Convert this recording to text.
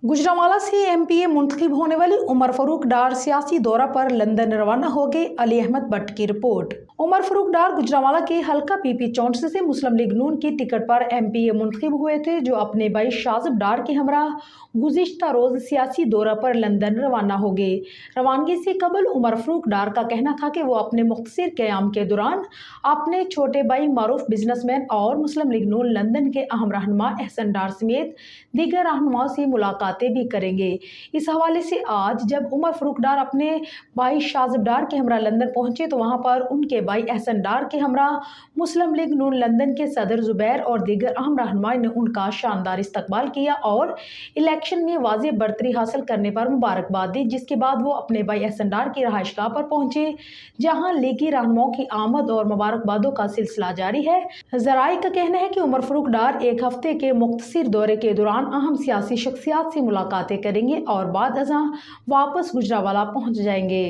गुजरांवाला से एमपीए मुंतखब होने वाली उमर फारूक डार सियासी दौरा पर लंदन रवाना हो गए। अली अहमद भट्ट की रिपोर्ट। उमर फारूक डार गुजरांवाला के हल्का पीपी चौंसद से मुस्लिम लीग नून की टिकट पर एमपीए मुंतखब हुए थे, जो अपने भाई शाजिब डार के हमरा गुज़िश्ता रोज सियासी दौरा पर लंदन रवाना हो गए। रवानगी से कबल उमर फारूक डार का कहना था कि वो अपने मुख्तसर क़याम के दौरान अपने छोटे भाई मारूफ बिजनेसमैन और मुस्लिम लीग नून लंदन के अहम रहनुमा अहसन डार समेत दीगर रहनुमाओं से मुलाकातें भी करेंगे। इस हवाले से आज जब उमर फारूक डार अपने भाई शाजिब डार के हमरा लंदन पहुंचे तो वहां पर उनके भाई अहसन डार के हमरा मुस्लिम लीग नून लंदन के सदर जुबैर और दीगर अहम रहनुमाओं ने उनका शानदार इस्तकबाल किया और इलेक्शन में वाज़ेह बढ़तरी हासिल करने पर मुबारकबाद दी। जिसके बाद वो अपने भाई अहसन डार की रहायशगाह पर पहुंचे, जहां लीगी रहनुमाओं की आमद और मुबारकबादों का सिलसिला जारी है। ज़राए का कहना है कि उमर फारूक डार एक हफ्ते के मुख्तसर दौरे के दौरान अहम सियासी शख्सियात से मुलाकातें करेंगे और बाद अज़ां वापस गुजरांवाला पहुंच जाएंगे।